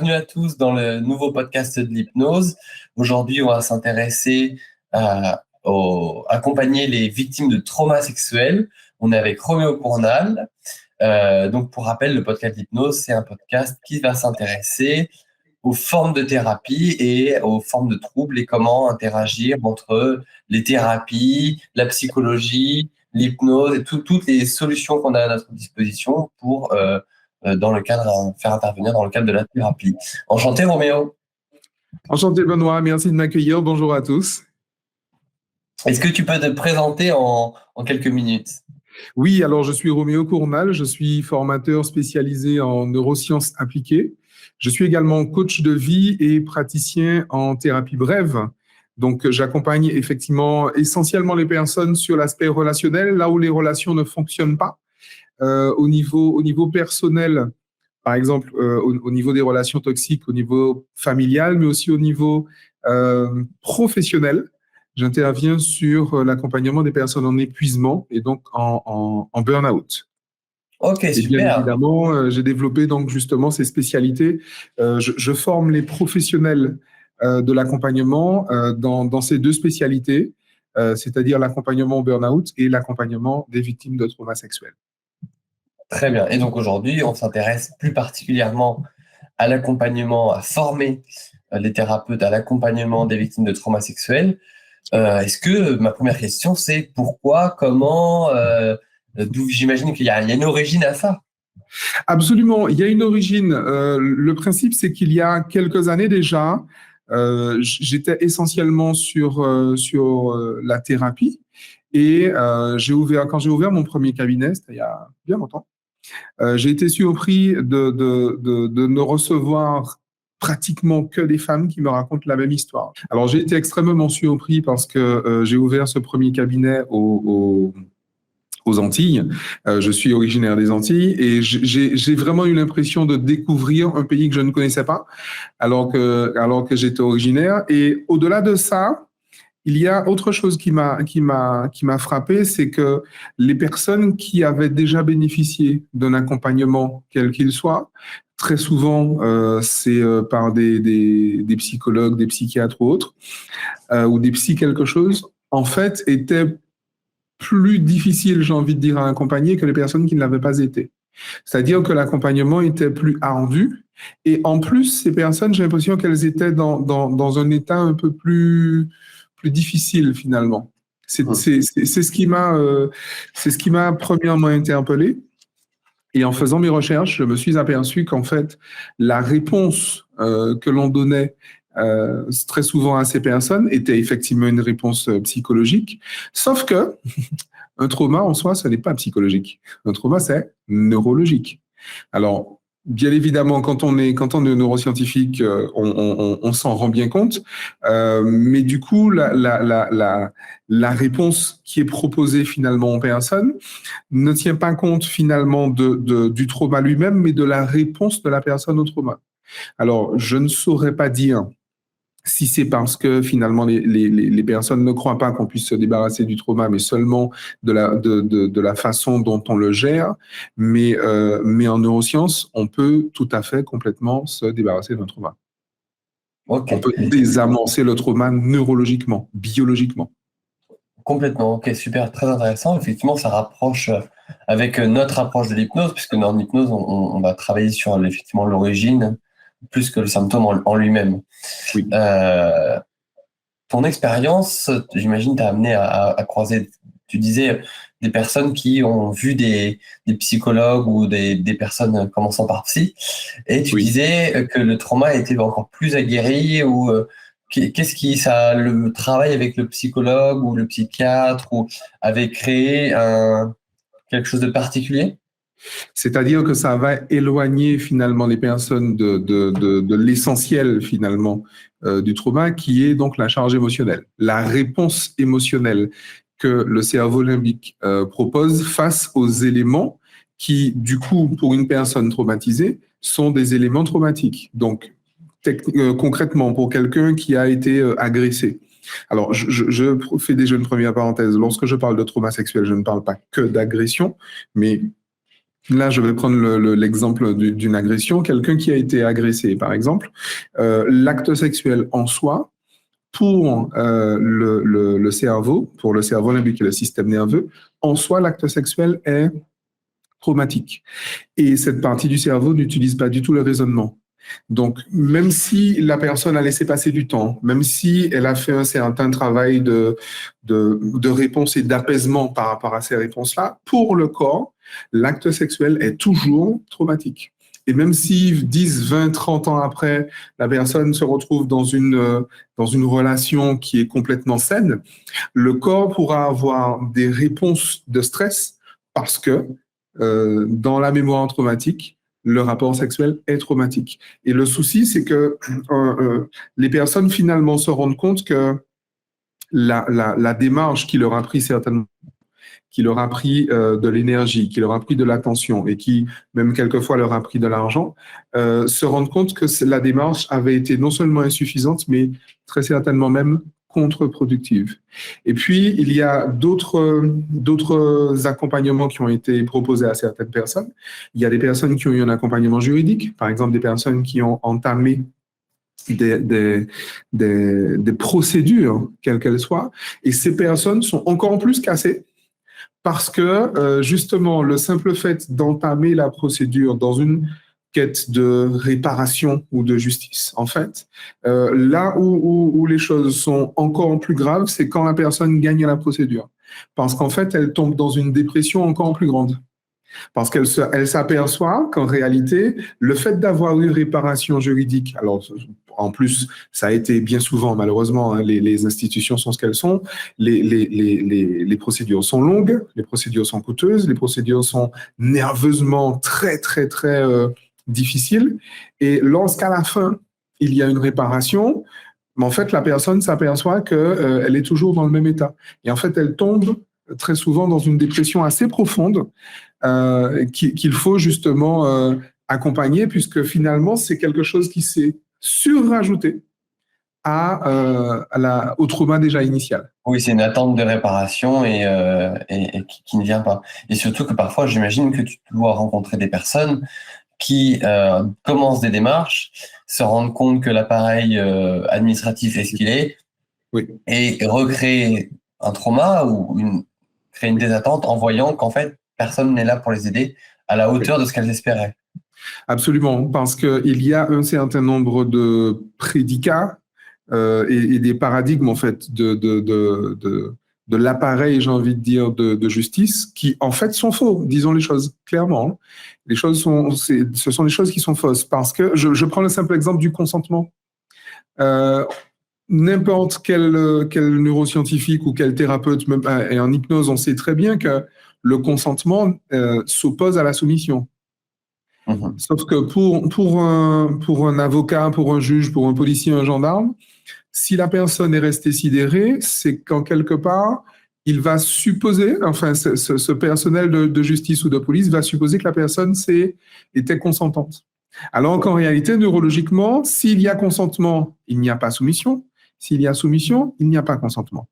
Bienvenue à tous dans le nouveau podcast de l'hypnose. Aujourd'hui, on va s'intéresser à accompagner les victimes de traumas sexuels. On est avec Roméo Cournal. Donc, pour rappel, le podcast d'hypnose, c'est un podcast qui va s'intéresser aux formes de thérapie et aux formes de troubles et comment interagir entre les thérapies, la psychologie, l'hypnose et toutes les solutions qu'on a à notre disposition pour dans le cadre, faire intervenir dans le cadre de la thérapie. Enchanté, Roméo. Enchanté, Benoît. Merci de m'accueillir. Bonjour à tous. Est-ce que tu peux te présenter en quelques minutes? Oui, alors je suis Roméo Cournal. Je suis formateur spécialisé en neurosciences appliquées. Je suis également coach de vie et praticien en thérapie brève. Donc, j'accompagne effectivement essentiellement les personnes sur l'aspect relationnel, là où les relations ne fonctionnent pas. Au niveau personnel, par exemple, au niveau des relations toxiques, au niveau familial, mais aussi au niveau professionnel. J'interviens sur l'accompagnement des personnes en épuisement et donc en burn-out. Ok, et super. Bien évidemment, j'ai développé donc justement ces spécialités. Je forme les professionnels de l'accompagnement dans ces deux spécialités, c'est-à-dire l'accompagnement au burn-out et l'accompagnement des victimes de traumas sexuels. Très bien. Et donc aujourd'hui, on s'intéresse plus particulièrement à l'accompagnement, à former les thérapeutes à l'accompagnement des victimes de traumas sexuels. Est-ce que ma première question, c'est pourquoi, comment, d'où j'imagine qu'il y a une origine à ça? Absolument, il y a une origine. Le principe, c'est qu'il y a quelques années déjà, j'étais essentiellement sur la thérapie et quand j'ai ouvert mon premier cabinet, c'était il y a bien longtemps, j'ai été surpris de ne recevoir pratiquement que des femmes qui me racontent la même histoire. Alors, j'ai été extrêmement surpris parce que j'ai ouvert ce premier cabinet aux Antilles. Je suis originaire des Antilles et j'ai vraiment eu l'impression de découvrir un pays que je ne connaissais pas alors que j'étais originaire. Et au-delà de ça, il y a autre chose qui m'a frappé, c'est que les personnes qui avaient déjà bénéficié d'un accompagnement, quel qu'il soit, très souvent, c'est par des psychologues, des psychiatres ou autres, ou des psy quelque chose, en fait, étaient plus difficiles, j'ai envie de dire, à accompagner que les personnes qui ne l'avaient pas été. C'est-à-dire que l'accompagnement était plus ardu. Et en plus, ces personnes, j'ai l'impression qu'elles étaient dans un état un peu plus difficile finalement. C'est ce qui m'a premièrement interpellé. Et en faisant mes recherches, je me suis aperçu qu'en fait, la réponse que l'on donnait très souvent à ces personnes était effectivement une réponse psychologique, sauf que un trauma en soi, ce n'est pas psychologique. Un trauma, c'est neurologique. Alors, bien évidemment, quand on est neuroscientifique, on s'en rend bien compte. Mais du coup, la réponse qui est proposée finalement aux personnes ne tient pas compte finalement du trauma lui-même, mais de la réponse de la personne au trauma. Alors, je ne saurais pas dire si c'est parce que finalement les personnes ne croient pas qu'on puisse se débarrasser du trauma, mais seulement de la façon dont on le gère. Mais en neurosciences, on peut tout à fait complètement se débarrasser d'un trauma. Okay. On peut désamorcer le trauma neurologiquement, biologiquement. Complètement, ok, super, très intéressant. Effectivement, ça rapproche avec notre approche de l'hypnose, puisque dans l'hypnose, on va travailler sur effectivement l'origine plus que le symptôme en lui-même. Oui. Ton expérience, j'imagine, t'a amené à croiser, tu disais, des personnes qui ont vu des psychologues ou des personnes commençant par psy, et tu disais que le trauma était encore plus aguerri ou qu'est-ce qui, le travail avec le psychologue ou le psychiatre ou avait créé quelque chose de particulier? C'est-à-dire que ça va éloigner finalement les personnes de l'essentiel finalement du trauma, qui est donc la charge émotionnelle, la réponse émotionnelle que le cerveau limbique propose face aux éléments qui, du coup, pour une personne traumatisée, sont des éléments traumatiques. Donc, concrètement, pour quelqu'un qui a été agressé. Alors, je fais déjà une première parenthèse. Lorsque je parle de trauma sexuel, je ne parle pas que d'agression, mais Là, je vais prendre l'exemple d'une agression. Quelqu'un qui a été agressé, par exemple, l'acte sexuel en soi, pour le cerveau, pour le cerveau limbique et le système nerveux, en soi, l'acte sexuel est traumatique. Et cette partie du cerveau n'utilise pas du tout le raisonnement. Donc, même si la personne a laissé passer du temps, même si elle a fait un certain travail de réponse et d'apaisement par rapport à ces réponses-là, pour le corps, l'acte sexuel est toujours traumatique. Et même si 10, 20, 30 ans après, la personne se retrouve dans une relation qui est complètement saine, le corps pourra avoir des réponses de stress parce que dans la mémoire traumatique, le rapport sexuel est traumatique. Et le souci, c'est que les personnes finalement se rendent compte que la démarche qui leur a pris certainement, qui leur a pris de l'énergie, qui leur a pris de l'attention et qui, même quelquefois, leur a pris de l'argent, se rendent compte que la démarche avait été non seulement insuffisante, mais très certainement même contre-productive. Et puis, il y a d'autres accompagnements qui ont été proposés à certaines personnes. Il y a des personnes qui ont eu un accompagnement juridique, par exemple des personnes qui ont entamé des procédures, quelles qu'elles soient, et ces personnes sont encore plus cassées parce que justement, le simple fait d'entamer la procédure dans une quête de réparation ou de justice, en fait, là où les choses sont encore plus graves, c'est quand la personne gagne la procédure. Parce qu'en fait, elle tombe dans une dépression encore plus grande. Parce qu'elle s'aperçoit qu'en réalité, le fait d'avoir eu réparation juridique, alors en plus, ça a été bien souvent, malheureusement, hein, les institutions sont ce qu'elles sont, les procédures sont longues, les procédures sont coûteuses, les procédures sont nerveusement très, très, très difficiles. Et lorsqu'à la fin, il y a une réparation, mais en fait, la personne s'aperçoit qu'elle est toujours dans le même état. Et en fait, elle tombe très souvent dans une dépression assez profonde qu'il faut justement accompagner, puisque finalement, c'est quelque chose qui s'est surrajouté au trauma déjà initial. Oui, c'est une attente de réparation et qui ne vient pas. Et surtout que parfois, j'imagine que tu dois rencontrer des personnes qui commencent des démarches, se rendent compte que l'appareil administratif est ce qu'il est, oui, et recréer un trauma ou créer une désattente en voyant qu'en fait, personne n'est là pour les aider à la hauteur de ce qu'elles espéraient. Absolument, parce qu'il y a un certain nombre de prédicats et des paradigmes en fait de l'appareil, j'ai envie de dire, de justice, qui en fait sont faux, disons les choses clairement. Ce sont des choses qui sont fausses, parce que je prends le simple exemple du consentement. N'importe quel neuroscientifique ou quel thérapeute, même, et en hypnose, on sait très bien que le consentement s'oppose à la soumission. Mmh. Sauf que pour un avocat, pour un juge, pour un policier, un gendarme, si la personne est restée sidérée, c'est qu'en quelque part, il va supposer, enfin, ce personnel de justice ou de police va supposer que la personne était consentante. Alors qu'en réalité, neurologiquement, s'il y a consentement, il n'y a pas soumission. S'il y a soumission, il n'y a pas consentement.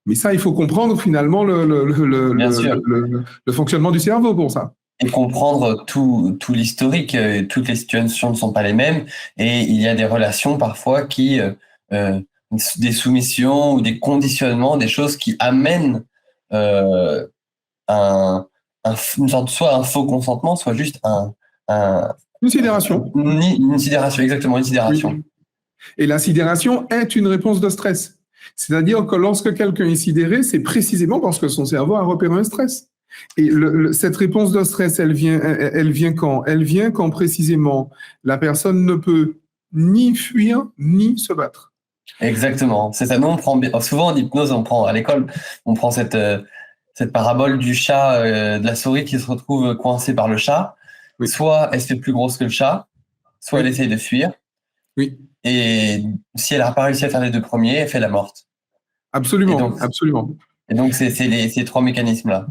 Mais ça, il faut comprendre finalement le fonctionnement du cerveau pour ça. Et comprendre tout l'historique, toutes les situations ne sont pas les mêmes, et il y a des relations parfois qui, des soumissions ou des conditionnements, des choses qui amènent une sorte, soit un faux consentement, soit juste une sidération. Une sidération, exactement, une sidération. Oui. Et la sidération est une réponse de stress. C'est-à-dire que lorsque quelqu'un est sidéré, c'est précisément parce que son cerveau a repéré un stress. Et cette réponse de stress, elle vient quand? Elle vient quand précisément la personne ne peut ni fuir ni se battre. Exactement. C'est ça. Nous, on prend souvent en hypnose, à l'école, on prend cette parabole du chat, de la souris qui se retrouve coincée par le chat. Oui. Soit elle se fait plus grosse que le chat, soit elle essaye de fuir. Oui. Et si elle n'a pas réussi à faire les deux premiers, elle fait la morte. Absolument, absolument. Et donc, c'est ces trois mécanismes-là.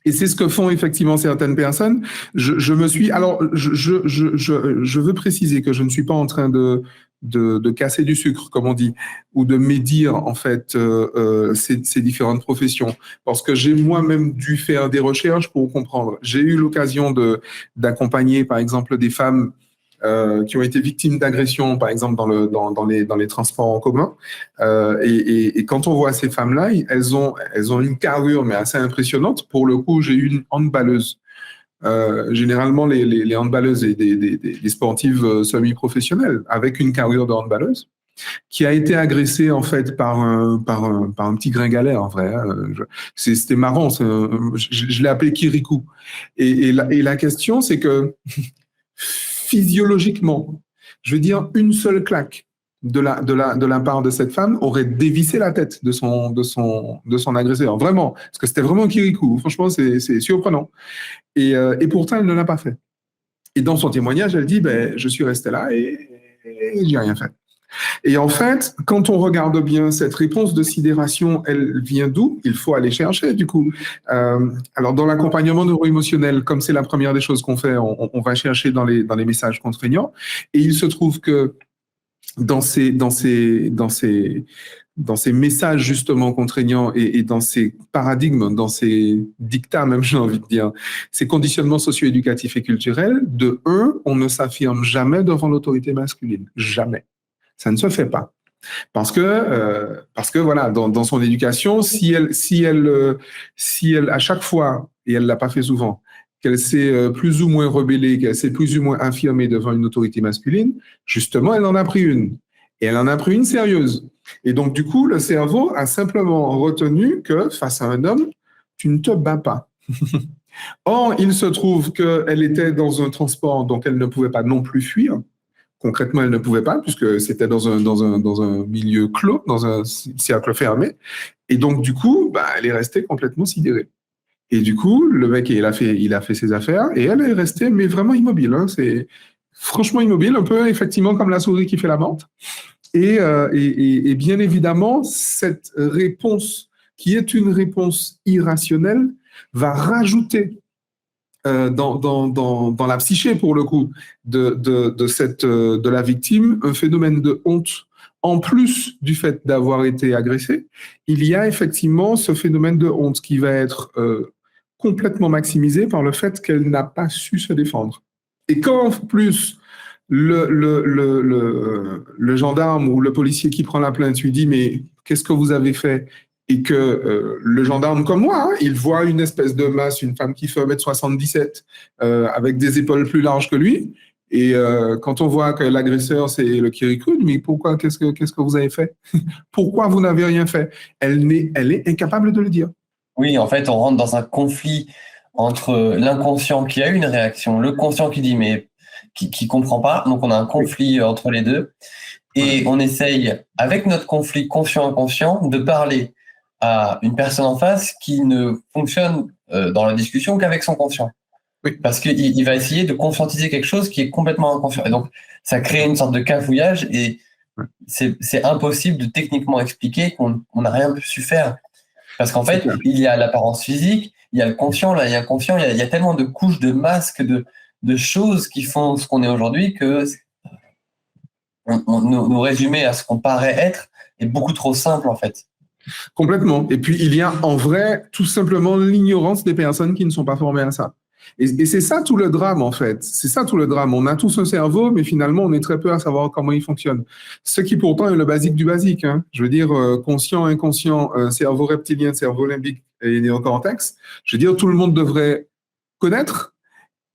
Et c'est ce que font effectivement certaines personnes. Alors, je veux préciser que je ne suis pas en train de de casser du sucre, comme on dit, ou de médire en fait ces différentes professions. Parce que j'ai moi-même dû faire des recherches pour comprendre. J'ai eu l'occasion d'accompagner, par exemple, des femmes qui ont été victimes d'agressions, par exemple, dans les transports en commun. Et quand on voit ces femmes-là, elles ont une carrure, mais assez impressionnante. Pour le coup, j'ai eu une handballeuse. Généralement, les handballeuses et des sportives semi-professionnelles avec une carrure de handballeuse qui a été agressée en fait par un petit gringalet en vrai. Hein. C'était marrant, je l'ai appelé Kirikou. Et la question, c'est que physiologiquement, je veux dire, une seule claque de la part de cette femme aurait dévissé la tête de son agresseur. Vraiment. Parce que c'était vraiment un Kirikou. Franchement, c'est surprenant. Et pourtant, elle ne l'a pas fait. Et dans son témoignage, elle dit, je suis resté là et j'ai rien fait. Et en fait, quand on regarde bien cette réponse de sidération, elle vient d'où? Il faut aller chercher, du coup. Alors, dans l'accompagnement neuro-émotionnel, comme c'est la première des choses qu'on fait, on va chercher dans les messages contraignants. Et il se trouve que dans ces messages justement contraignants et dans ces paradigmes, dans ces dictats même, j'ai envie de dire, ces conditionnements socio-éducatifs et culturels, de un, on ne s'affirme jamais devant l'autorité masculine. Jamais. Ça ne se fait pas. Parce que voilà, dans son éducation, si elle, à chaque fois, et elle l'a pas fait souvent, qu'elle s'est plus ou moins rebellée, qu'elle s'est plus ou moins affirmée devant une autorité masculine, justement, elle en a pris une. Et elle en a pris une sérieuse. Et donc, du coup, le cerveau a simplement retenu que face à un homme, tu ne te bats pas. Or, il se trouve qu'elle était dans un transport, donc elle ne pouvait pas non plus fuir. Concrètement, elle ne pouvait pas, puisque c'était dans un milieu clos, dans un cercle fermé. Et donc, du coup, elle est restée complètement sidérée. Et du coup, le mec, il a fait ses affaires, et elle est restée, mais vraiment immobile. Hein. C'est franchement immobile, un peu effectivement comme la souris qui fait la menthe. Et bien évidemment, cette réponse, qui est une réponse irrationnelle, va rajouter dans la psyché, pour le coup, de la victime, un phénomène de honte. En plus du fait d'avoir été agressé, il y a effectivement ce phénomène de honte qui va être complètement maximisé par le fait qu'elle n'a pas su se défendre. Et quand en plus le gendarme ou le policier qui prend la plainte lui dit « mais qu'est-ce que vous avez fait ?» et que le gendarme, comme moi, hein, il voit une espèce de masse, une femme qui fait 1m77 avec des épaules plus larges que lui. Et quand on voit que l'agresseur, c'est le Kirikou, mais pourquoi, qu'est-ce que vous avez fait? Pourquoi vous n'avez rien fait? Elle est incapable de le dire. Oui, en fait, on rentre dans un conflit entre l'inconscient qui a une réaction, le conscient qui dit mais qui comprend pas. Donc, on a un conflit entre les deux. Et on essaye, avec notre conflit conscient-inconscient, de parler à une personne en face qui ne fonctionne dans la discussion qu'avec son conscient. Oui. Parce qu'il va essayer de conscientiser quelque chose qui est complètement inconscient. Et donc, ça crée une sorte de cafouillage et c'est impossible de techniquement expliquer qu'on n'a rien su faire. Parce qu'en fait, il y a l'apparence physique, il y a le conscient, là, il y a l'inconscient, il y a tellement de couches, de masques, de choses qui font ce qu'on est aujourd'hui que nous résumer à ce qu'on paraît être est beaucoup trop simple, en fait. Complètement. Et puis, il y a en vrai tout simplement l'ignorance des personnes qui ne sont pas formées à ça. Et c'est ça tout le drame, en fait. C'est ça tout le drame. On a tous un cerveau, mais finalement, on est très peu à savoir comment il fonctionne. Ce qui pourtant est le basique du basique. Hein. Je veux dire, conscient, inconscient, cerveau reptilien, cerveau limbique et néocortex. Je veux dire, tout le monde devrait connaître,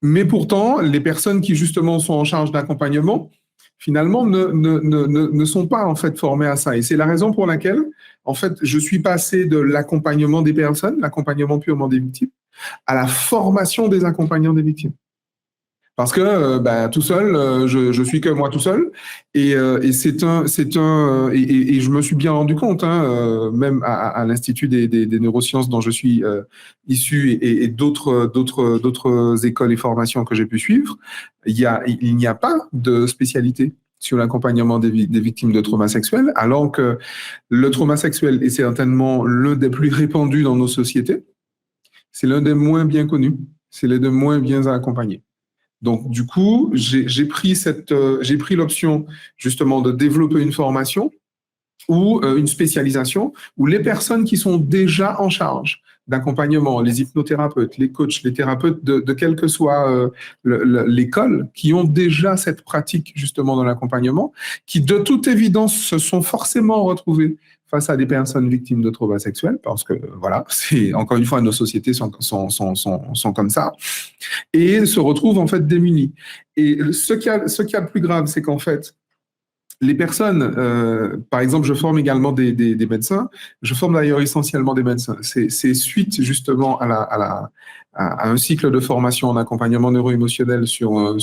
mais pourtant, les personnes qui justement sont en charge d'accompagnement, finalement, ne sont pas en fait formées à ça. Et c'est la raison pour laquelle, en fait, je suis passé de l'accompagnement des personnes, l'accompagnement purement des victimes, à la formation des accompagnants des victimes. Parce que tout seul, je suis que moi tout seul, et je me suis bien rendu compte, hein, même à l'Institut des neurosciences dont je suis issu et d'autres écoles et formations que j'ai pu suivre, il n'y a pas de spécialité sur l'accompagnement des victimes de traumas sexuels, alors que le trauma sexuel est certainement l'un des plus répandus dans nos sociétés. C'est l'un des moins bien connus, c'est l'un des moins bien accompagnés. Donc, du coup, j'ai pris l'option justement de développer une formation ou une spécialisation où les personnes qui sont déjà en charge d'accompagnement, les hypnothérapeutes, les coachs, les thérapeutes de quelle que soit l'école, qui ont déjà cette pratique justement dans l'accompagnement, qui de toute évidence se sont forcément retrouvés face à des personnes victimes de traumas sexuels, parce que voilà, c'est encore une fois nos sociétés sont comme ça, et se retrouvent en fait démunis. Et ce qu'il y a de plus grave, c'est qu'en fait, les personnes, par exemple, je forme également des médecins. Je forme d'ailleurs essentiellement des médecins. C'est suite justement à un cycle de formation en accompagnement neuro-émotionnel sur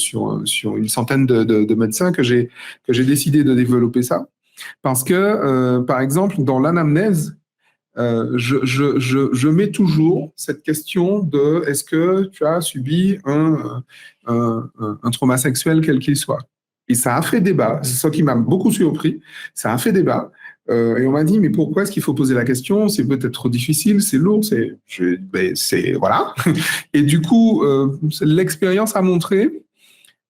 une centaine de médecins que j'ai décidé de développer ça. Parce que, par exemple, dans l'anamnèse, je mets toujours cette question de est-ce que tu as subi un trauma sexuel quel qu'il soit. Et ça a fait débat, c'est ça qui m'a beaucoup surpris, ça a fait débat. Et on m'a dit, mais pourquoi est-ce qu'il faut poser la question? C'est peut-être trop difficile, c'est lourd, voilà. Et du coup, l'expérience a montré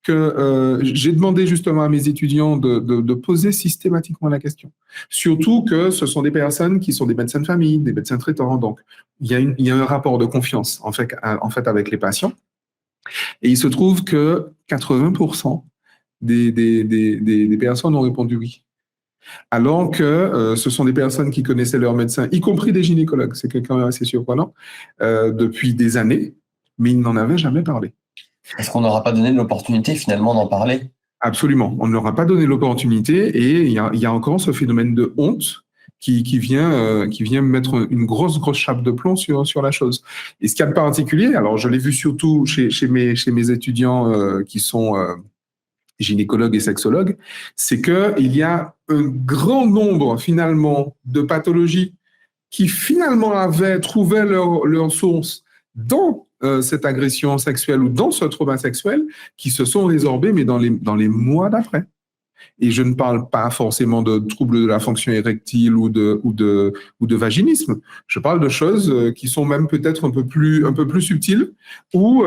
que j'ai demandé justement à mes étudiants de poser systématiquement la question. Surtout que ce sont des personnes qui sont des médecins de famille, des médecins traitants. Donc, il y a un rapport de confiance en fait avec les patients. Et il se trouve que 80% des personnes ont répondu oui. Alors que ce sont des personnes qui connaissaient leur médecin, y compris des gynécologues, c'est quand même assez surprenant, depuis des années, mais ils n'en avaient jamais parlé. Est-ce qu'on n'aura pas donné l'opportunité finalement d'en parler? Absolument, on ne leur a pas donné l'opportunité et il y a encore ce phénomène de honte qui vient mettre une grosse chape de plomb sur la chose. Et ce qu'il y a de particulier, alors je l'ai vu surtout chez mes étudiants qui sont gynécologues et sexologues, c'est qu'il y a un grand nombre finalement de pathologies qui finalement avaient trouvé leur source dans cette agression sexuelle ou dans ce trauma sexuel, qui se sont résorbés, mais dans les mois d'après. Et je ne parle pas forcément de troubles de la fonction érectile ou de vaginisme. Je parle de choses qui sont même peut-être un peu plus subtiles, ou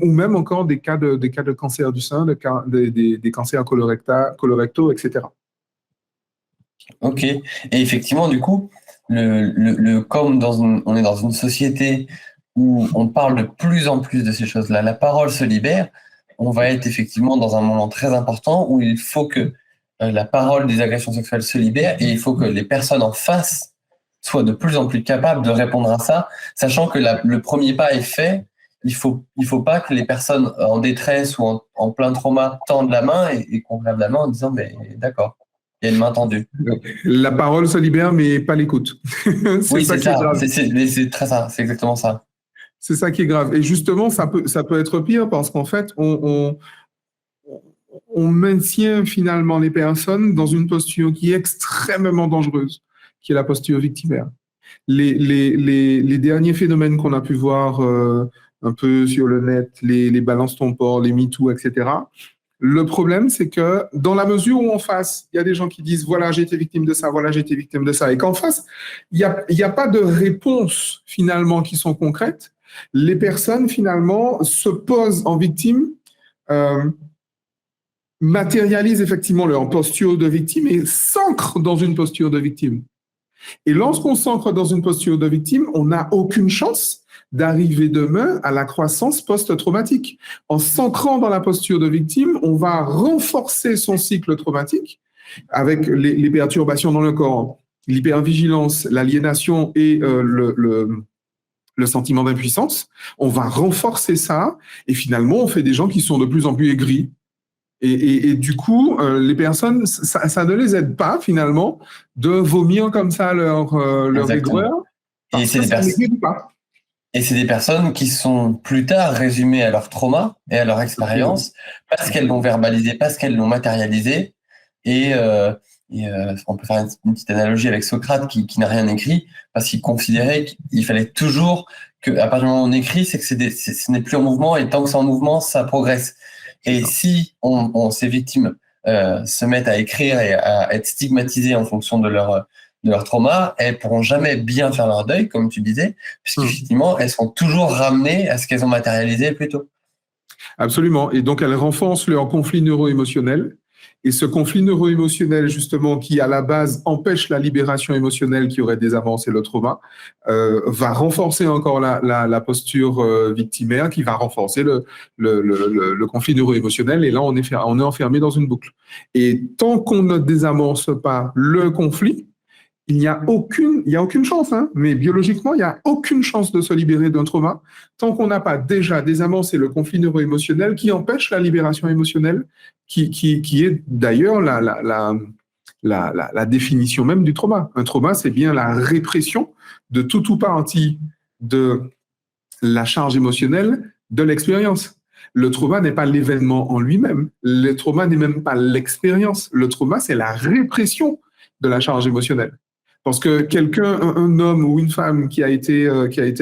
même encore des cas de cancer du sein, des cancers colorectaux, etc. Ok. Et effectivement, du coup, comme on est dans une société où on parle de plus en plus de ces choses-là, la parole se libère, on va être effectivement dans un moment très important où il faut que la parole des agressions sexuelles se libère et il faut que les personnes en face soient de plus en plus capables de répondre à ça, sachant que le premier pas est fait. Il faut pas que les personnes en détresse ou en plein trauma tendent la main et qu'on lève la main en disant, mais d'accord, il y a une main tendue. La parole se libère, mais pas l'écoute. Oui, c'est ça. C'est très ça. C'est exactement ça. C'est ça qui est grave. Et justement, ça peut être pire parce qu'en fait, on maintient finalement les personnes dans une posture qui est extrêmement dangereuse, qui est la posture victimaire. Les derniers phénomènes qu'on a pu voir un peu sur le net, les balances ton port, les MeToo, etc. Le problème, c'est que dans la mesure où en face, il y a des gens qui disent « voilà, j'ai été victime de ça, voilà, j'ai été victime de ça », et qu'en face, il n'y a pas de réponses finalement qui sont concrètes, les personnes finalement se posent en victime, matérialisent effectivement leur posture de victime et s'ancrent dans une posture de victime. Et lorsqu'on s'ancre dans une posture de victime, on n'a aucune chance d'arriver demain à la croissance post-traumatique. En s'ancrant dans la posture de victime, on va renforcer son cycle traumatique avec les perturbations dans le corps, l'hypervigilance, l'aliénation et le sentiment d'impuissance. On va renforcer ça et finalement, on fait des gens qui sont de plus en plus aigris. Et du coup, les personnes, ça ne les aide pas finalement de vomir comme ça leur aigreur. Et c'est des personnes qui sont plus tard résumées à leur trauma et à leur expérience parce qu'elles l'ont verbalisé, parce qu'elles l'ont matérialisé. Et on peut faire une petite analogie avec Socrate qui n'a rien écrit parce qu'il considérait qu'il fallait toujours qu'à partir du moment où on écrit, c'est que ce n'est plus en mouvement et tant que c'est en mouvement, ça progresse. Et si ces victimes se mettent à écrire et à être stigmatisées en fonction de leur trauma, elles pourront jamais bien faire leur deuil, comme tu disais, puisqu'effectivement, elles seront toujours ramenées à ce qu'elles ont matérialisé plus tôt. Absolument. Et donc, elles renforcent leur conflit neuro-émotionnel. Et ce conflit neuro-émotionnel, justement, qui à la base empêche la libération émotionnelle qui aurait désamorcé le trauma, va renforcer encore la posture victimaire, qui va renforcer le conflit neuro-émotionnel. Et là, on est enfermé dans une boucle. Et tant qu'on ne désamorce pas le conflit, il n'y a aucune chance, hein, mais biologiquement, il n'y a aucune chance de se libérer d'un trauma tant qu'on n'a pas déjà désamorcé le conflit neuro-émotionnel qui empêche la libération émotionnelle, qui est d'ailleurs la définition même du trauma. Un trauma, c'est bien la répression de tout ou partie de la charge émotionnelle de l'expérience. Le trauma n'est pas l'événement en lui-même. Le trauma n'est même pas l'expérience. Le trauma, c'est la répression de la charge émotionnelle. Parce que un homme ou une femme qui a été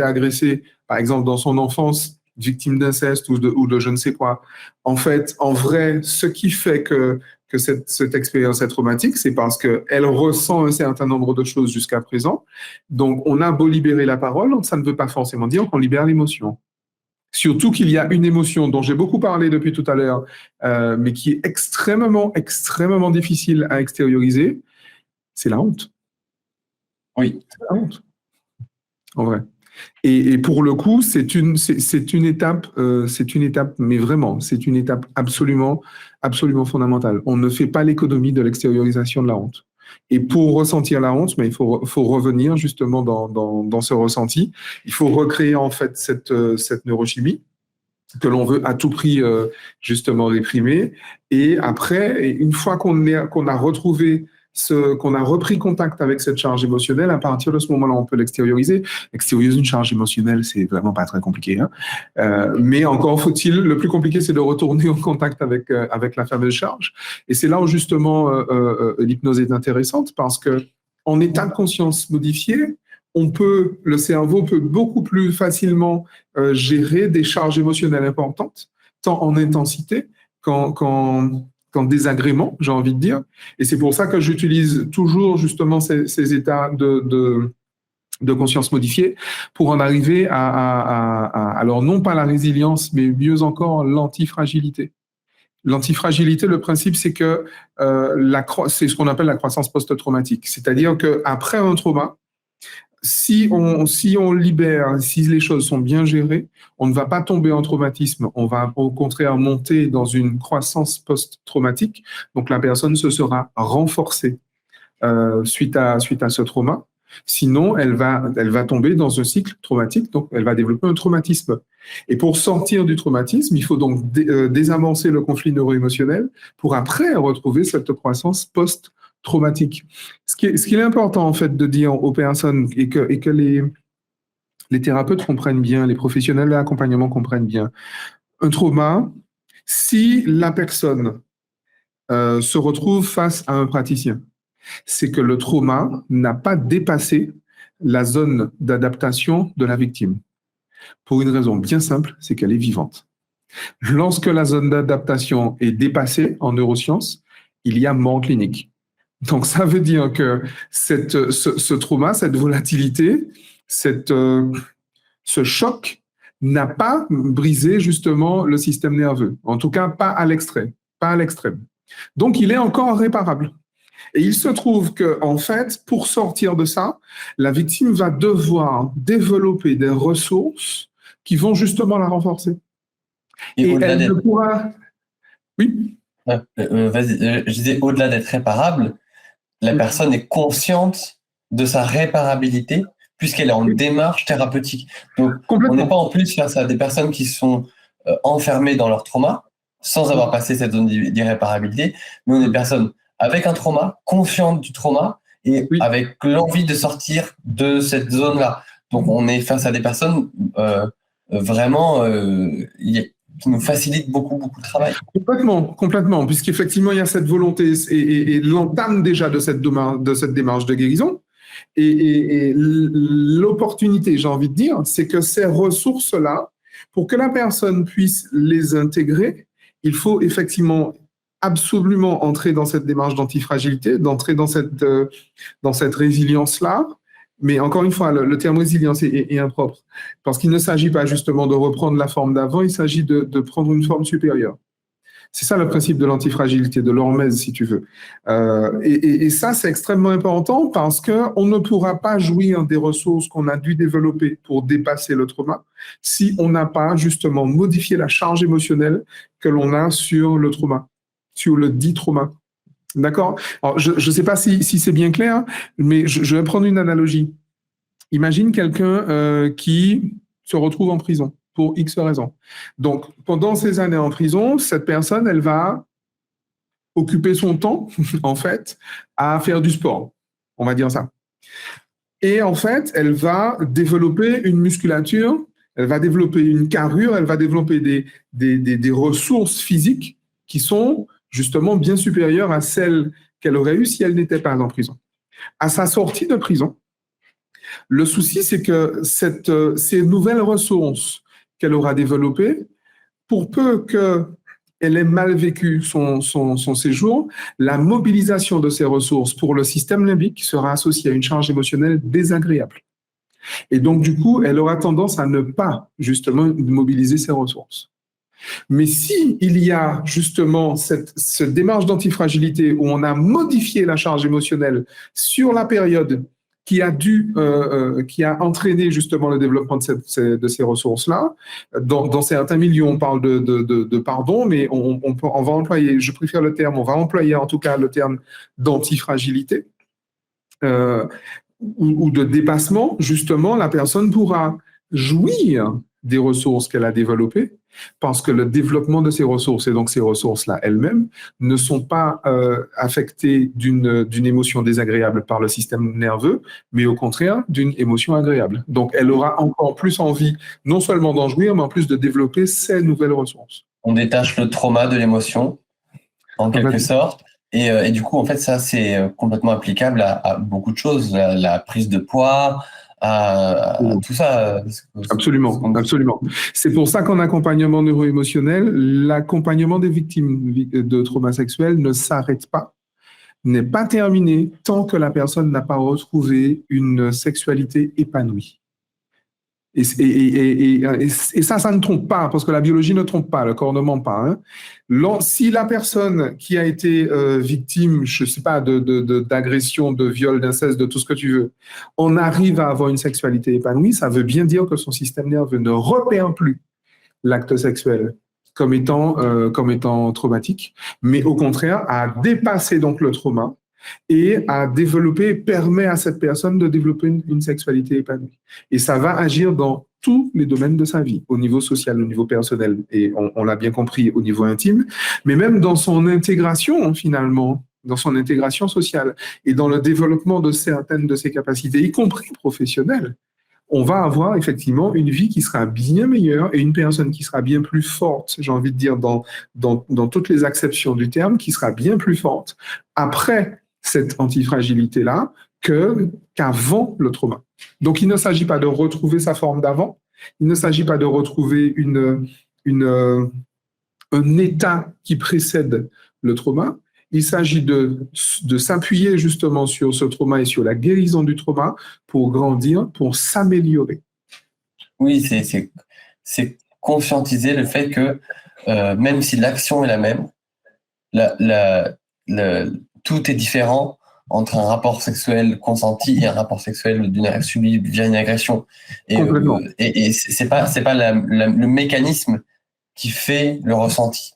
agressé, par exemple dans son enfance, victime d'inceste ou de je ne sais quoi, en fait, en vrai, ce qui fait que cette expérience est traumatique, c'est parce qu'elle ressent un certain nombre de choses jusqu'à présent. Donc, on a beau libérer la parole, ça ne veut pas forcément dire qu'on libère l'émotion. Surtout qu'il y a une émotion dont j'ai beaucoup parlé depuis tout à l'heure, mais qui est extrêmement, extrêmement difficile à extérioriser, c'est la honte. Oui. C'est la honte, en vrai. Et pour le coup, c'est une étape, mais vraiment, c'est une étape absolument, absolument fondamentale. On ne fait pas l'économie de l'extériorisation de la honte. Et pour ressentir la honte, mais il faut revenir justement dans ce ressenti. Il faut recréer en fait cette neurochimie que l'on veut à tout prix justement réprimer. Et après, une fois qu'on a retrouvé qu'on a repris contact avec cette charge émotionnelle, à partir de ce moment-là, on peut l'extérioriser. Extérioriser une charge émotionnelle, c'est vraiment pas très compliqué. Hein. Mais encore faut-il, le plus compliqué, c'est de retourner en contact avec la fameuse charge. Et c'est là où justement l'hypnose est intéressante parce que en état de conscience modifié, le cerveau peut beaucoup plus facilement gérer des charges émotionnelles importantes, tant en intensité qu'en désagrément, j'ai envie de dire. Et c'est pour ça que j'utilise toujours justement ces états de conscience modifiée pour en arriver alors non pas la résilience, mais mieux encore l'antifragilité. L'antifragilité, le principe, c'est que c'est ce qu'on appelle la croissance post-traumatique. C'est-à-dire qu'après un trauma, si on libère, si les choses sont bien gérées, on ne va pas tomber en traumatisme, on va au contraire monter dans une croissance post-traumatique. Donc la personne se sera renforcée suite à ce trauma. Sinon, elle va tomber dans un cycle traumatique, donc elle va développer un traumatisme. Et pour sortir du traumatisme, il faut donc désamorcer le conflit neuro-émotionnel pour après retrouver cette croissance post-traumatique. Ce qui est important en fait de dire aux personnes et que les thérapeutes comprennent bien, les professionnels de l'accompagnement comprennent bien, un trauma, si la personne se retrouve face à un praticien, c'est que le trauma n'a pas dépassé la zone d'adaptation de la victime. Pour une raison bien simple, c'est qu'elle est vivante. Lorsque la zone d'adaptation est dépassée en neurosciences, il y a mort clinique. Donc, ça veut dire que ce trauma, cette volatilité, ce choc n'a pas brisé justement le système nerveux. En tout cas, pas à l'extrême. Donc, il est encore réparable. Et il se trouve que, en fait, pour sortir de ça, la victime va devoir développer des ressources qui vont justement la renforcer. Et elle ne pourra... Oui. Vas-y, je disais, au-delà d'être réparable, la personne est consciente de sa réparabilité puisqu'elle est en démarche thérapeutique. Donc, on n'est pas en plus face à des personnes qui sont enfermées dans leur trauma sans avoir passé cette zone d'irréparabilité, mais on est des personnes avec un trauma, conscientes du trauma et avec l'envie de sortir de cette zone-là. Donc, on est face à des personnes vraiment qui nous facilitent beaucoup le travail. Complètement, puisqu'effectivement, il y a cette volonté et l'entame déjà de cette démarche de guérison. Et l'opportunité, j'ai envie de dire, c'est que ces ressources-là, pour que la personne puisse les intégrer, il faut effectivement entrer dans cette démarche d'antifragilité, d'entrer dans cette résilience-là, Mais encore une fois, le terme résilience est impropre, parce qu'il ne s'agit pas justement de reprendre la forme d'avant, il s'agit de prendre une forme supérieure. C'est ça le principe de l'antifragilité, de l'hormèse, si tu veux. Et ça, c'est extrêmement important parce qu'on ne pourra pas jouir des ressources qu'on a dû développer pour dépasser le trauma si on n'a pas justement modifié la charge émotionnelle que l'on a sur le trauma, sur le dit trauma. D'accord? Alors, je ne sais pas si c'est bien clair, mais je vais prendre une analogie. Imagine quelqu'un qui se retrouve en prison pour X raisons. Donc, pendant ces années en prison, cette personne, elle va occuper son temps, en fait, à faire du sport. On va dire ça. Et en fait, elle va développer une musculature, elle va développer une carrure, elle va développer des ressources physiques qui sont justement bien supérieures à celles qu'elle aurait eues si elle n'était pas en prison. À sa sortie de prison, le souci, c'est que ces nouvelles ressources qu'elle aura développées, pour peu qu'elle ait mal vécu son séjour, la mobilisation de ces ressources pour le système limbique sera associée à une charge émotionnelle désagréable. Et donc, du coup, elle aura tendance à ne pas, justement, mobiliser ces ressources. Mais si il y a justement cette démarche d'antifragilité où on a modifié la charge émotionnelle sur la période qui a entraîné justement le développement de ces ressources-là. Dans certains milieux, on parle de pardon, mais on va employer, je préfère le terme, on va employer en tout cas le terme d'antifragilité ou de dépassement. Justement, la personne pourra jouir des ressources qu'elle a développées, parce que le développement de ces ressources, et donc ces ressources-là elles-mêmes, ne sont pas affectées d'une émotion désagréable par le système nerveux, mais au contraire d'une émotion agréable. Donc elle aura encore plus envie, non seulement d'en jouir, mais en plus de développer ces nouvelles ressources. On détache le trauma de l'émotion, en quelque sorte. Et du coup, en fait, ça, c'est complètement applicable à beaucoup de choses, la prise de poids, à tout ça. Absolument, absolument. C'est pour ça qu'en accompagnement neuro-émotionnel, l'accompagnement des victimes de trauma sexuel ne s'arrête pas, n'est pas terminé tant que la personne n'a pas retrouvé une sexualité épanouie. Et ça ne trompe pas, parce que la biologie ne trompe pas, le corps ne ment pas. Hein. Si la personne qui a été victime, je ne sais pas, d'agression, de viol, d'inceste, de tout ce que tu veux, on arrive à avoir une sexualité épanouie, ça veut bien dire que son système nerveux ne repère plus l'acte sexuel comme étant traumatique, mais au contraire, a dépassé donc le trauma et à développer, permet à cette personne de développer une sexualité épanouie. Et ça va agir dans tous les domaines de sa vie, au niveau social, au niveau personnel, et on l'a bien compris, au niveau intime, mais même dans son intégration, finalement, dans son intégration sociale et dans le développement de certaines de ses capacités, y compris professionnelles. On va avoir effectivement une vie qui sera bien meilleure et une personne qui sera bien plus forte, j'ai envie de dire, dans toutes les acceptions du terme, qui sera bien plus forte après cette antifragilité-là qu'avant le trauma. Donc, il ne s'agit pas de retrouver sa forme d'avant, il ne s'agit pas de retrouver un état qui précède le trauma, il s'agit de s'appuyer justement sur ce trauma et sur la guérison du trauma pour grandir, pour s'améliorer. Oui, c'est conscientiser le fait que même si l'action est la même, tout est différent entre un rapport sexuel consenti et un rapport sexuel subi via une agression. Et c'est pas le mécanisme qui fait le ressenti.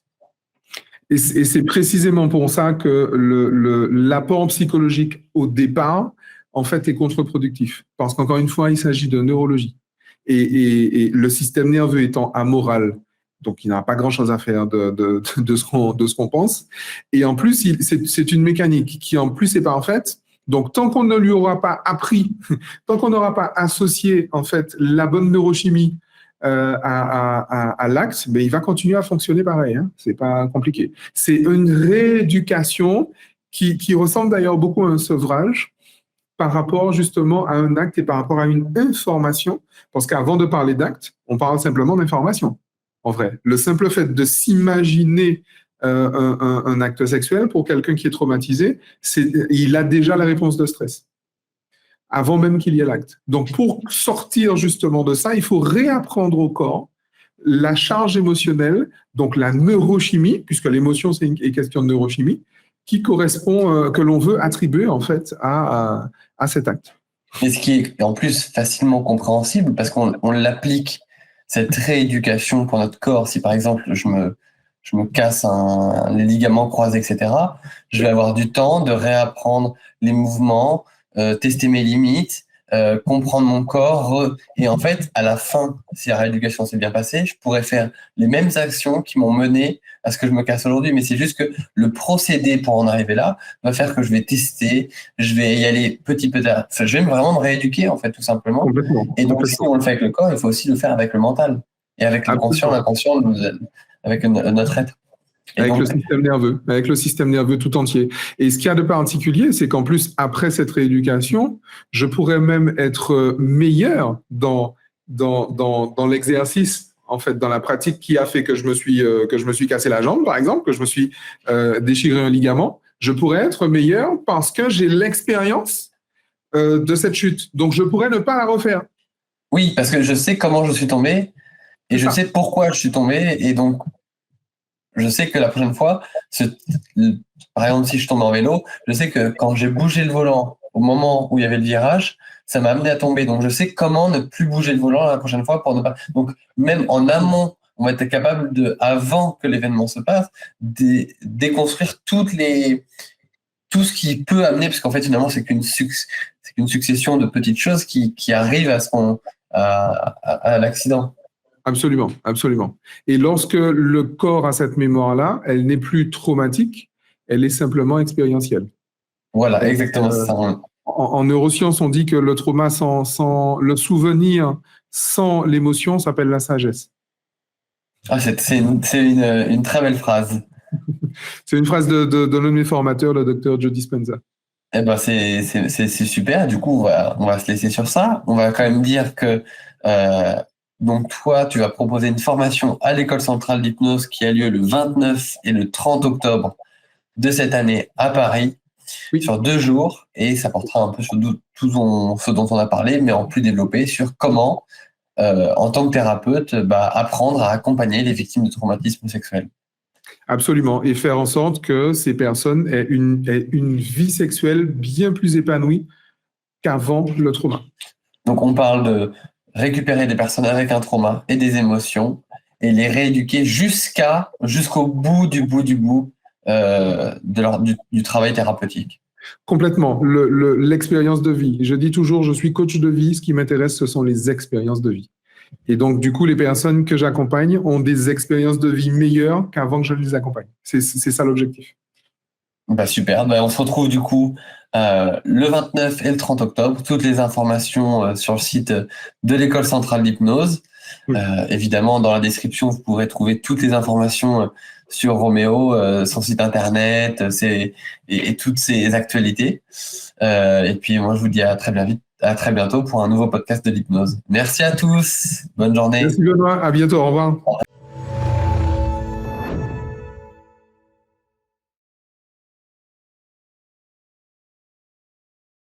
Et c'est précisément pour ça que l'apport psychologique au départ, en fait, est contre-productif. Parce qu'encore une fois, il s'agit de neurologie. Et le système nerveux étant amoral, donc il n'a pas grand-chose à faire de ce qu'on pense. Et en plus, c'est une mécanique qui en plus est parfaite. Donc tant qu'on ne lui aura pas appris, tant qu'on n'aura pas associé en fait la bonne neurochimie à l'acte, mais il va continuer à fonctionner pareil. Hein. C'est pas compliqué. C'est une rééducation qui ressemble d'ailleurs beaucoup à un sevrage par rapport justement à un acte et par rapport à une information. Parce qu'avant de parler d'acte, on parle simplement d'information. En vrai, le simple fait de s'imaginer un acte sexuel pour quelqu'un qui est traumatisé, il a déjà la réponse de stress. avant même qu'il y ait l'acte. Donc, pour sortir justement de ça, il faut réapprendre au corps la charge émotionnelle, donc la neurochimie, puisque l'émotion, c'est une question de neurochimie, qui correspond, que l'on veut attribuer en fait à cet acte. Et ce qui est en plus facilement compréhensible, parce qu'on l'applique, cette rééducation pour notre corps. Si par exemple, je me casse les ligaments croisés, etc., je vais avoir du temps de réapprendre les mouvements, tester mes limites, comprendre mon corps. Et en fait, à la fin, si la rééducation s'est bien passée, je pourrais faire les mêmes actions qui m'ont mené à ce que je me casse aujourd'hui. Mais c'est juste que le procédé pour en arriver là va faire que je vais tester, je vais y aller petit à petit. Enfin, je vais vraiment me rééduquer, en fait, tout simplement. Et donc, si on le fait avec le corps, il faut aussi le faire avec le mental. Et avec le conscient, l'inconscient, avec notre être. Avec le système nerveux tout entier. Et ce qu'il y a de particulier, c'est qu'en plus, après cette rééducation, je pourrais même être meilleur dans l'exercice, en fait, dans la pratique qui a fait que je me suis cassé la jambe, par exemple, que je me suis déchiré un ligament. Je pourrais être meilleur parce que j'ai l'expérience de cette chute. Donc, je pourrais ne pas la refaire. Oui, parce que je sais comment je suis tombé et je sais pourquoi je suis tombé. Et donc, je sais que la prochaine fois, par exemple, si je tombe en vélo, je sais que quand j'ai bougé le volant au moment où il y avait le virage, ça m'a amené à tomber. Donc, je sais comment ne plus bouger le volant la prochaine fois pour ne pas. Donc, même en amont, on va être capable avant que l'événement se passe, déconstruire tout ce qui peut amener, parce qu'en fait, finalement, c'est qu'une succession de petites choses qui arrivent à l'accident. Absolument, absolument. Et lorsque le corps a cette mémoire-là, elle n'est plus traumatique, elle est simplement expérientielle. Voilà, exactement. En neurosciences, on dit que le trauma sans le souvenir, sans l'émotion, s'appelle la sagesse. Ah, c'est une très belle phrase. C'est une phrase de l'un de mes formateurs, le docteur Joe Dispenza. Eh ben, c'est super. Du coup, on va se laisser sur ça. On va quand même dire que donc toi, tu vas proposer une formation à l'École centrale d'hypnose qui a lieu le 29 et le 30 octobre de cette année à Paris, sur 2 jours, et ça portera un peu sur tout ce dont on a parlé, mais en plus développé sur comment, en tant que thérapeute, apprendre à accompagner les victimes de traumatisme sexuel. Absolument, et faire en sorte que ces personnes aient une vie sexuelle bien plus épanouie qu'avant le trauma. Donc, on parle de récupérer des personnes avec un trauma et des émotions et les rééduquer jusqu'au bout du travail thérapeutique. Complètement. L'expérience de vie. Je dis toujours, je suis coach de vie. Ce qui m'intéresse, ce sont les expériences de vie. Et donc, du coup, les personnes que j'accompagne ont des expériences de vie meilleures qu'avant que je les accompagne. C'est ça l'objectif. Super. On se retrouve du coup le 29 et le 30 octobre. Toutes les informations sur le site de l'École centrale d'hypnose. Oui. Évidemment, dans la description, vous pourrez trouver toutes les informations sur Roméo, son site internet et toutes ses actualités. Et puis, moi, je vous dis à très bientôt pour un nouveau podcast de l'hypnose. Merci à tous. Bonne journée. Merci Benoît. À bientôt. Au revoir.